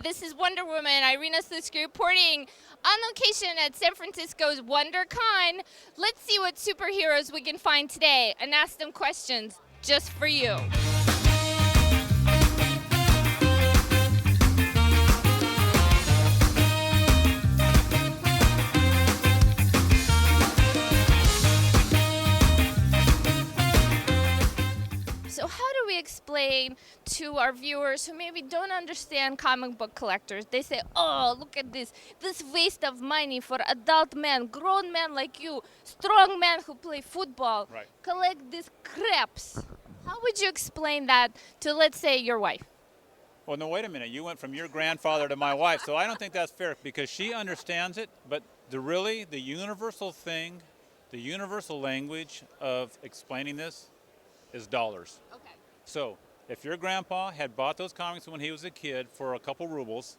This is Wonder Woman, Irina Slutsky reporting on location at San Francisco's WonderCon. Let's see what superheroes we can find today and ask them questions just for you. So how do we explain to our viewers who maybe don't understand comic book collectors? They say, oh, look at this waste of money for adult men, grown men like you, strong men who play football, Right. collect these craps. How would you explain that to, let's say, your wife? Well, no, wait a minute. You went from your grandfather to my wife, so I don't think that's fair because she understands it, but the universal thing, the universal language of explaining this is dollars. Okay. So if your grandpa had bought those comics when he was a kid for a couple rubles,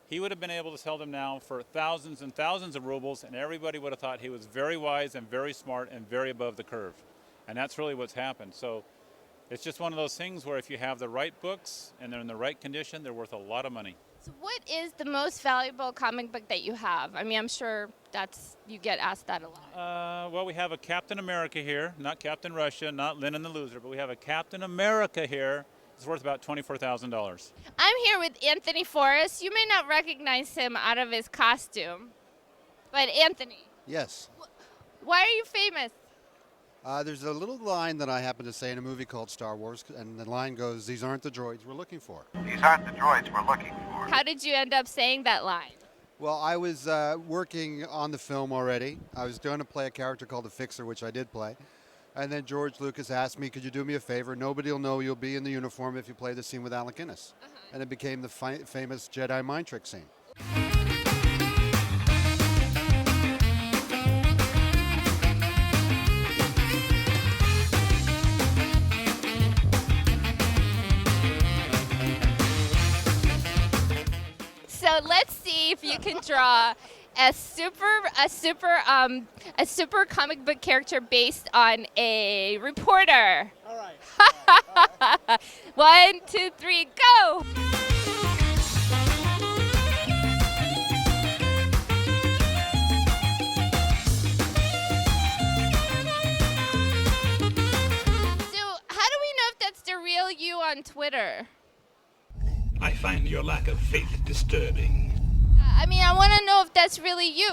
he would have been able to sell them now for thousands and thousands of rubles, and everybody would have thought he was very wise and very smart and very above the curve. And that's really what's happened. So it's just one of those things where if you have the right books and they're in the right condition, they're worth a lot of money. So what is the most valuable comic book that you have? I mean, I'm sure you get asked that a lot. Well, we have a Captain America here, not Captain Russia, not Lennon the Loser, but we have a Captain America here. It's worth about $24,000. I'm here with Anthony Forrest. You may not recognize him out of his costume, but Anthony, Yes. why are you famous? There's a little line that I happen to say in a movie called Star Wars, and the line goes, "These aren't the droids we're looking for." These aren't the droids we're looking for. How did you end up saying that line? Well, I was working on the film already. I was going to play a character called the Fixer, which I did play. And then George Lucas asked me, could you do me a favor? Nobody will know you'll be in the uniform if you play the scene with Alec Guinness. And it became the famous Jedi mind trick scene. So let's see if you can draw a super comic book character based on a reporter. All right. 1, 2, 3, go! So how do we know if that's the real you on Twitter? I find your lack of faith disturbing. I mean, I want to know if that's really you.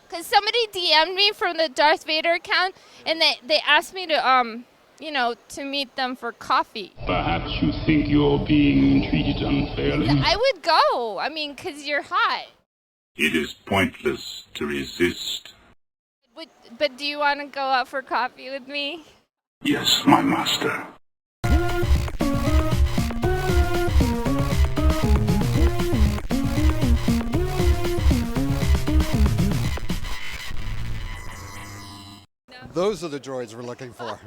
Because somebody DM'd me from the Darth Vader account, and they asked me to, to meet them for coffee. Perhaps you think you're being treated unfairly. I would go. I mean, because you're hot. It is pointless to resist. But do you want to go out for coffee with me? Yes, my master. Those are the droids we're looking for.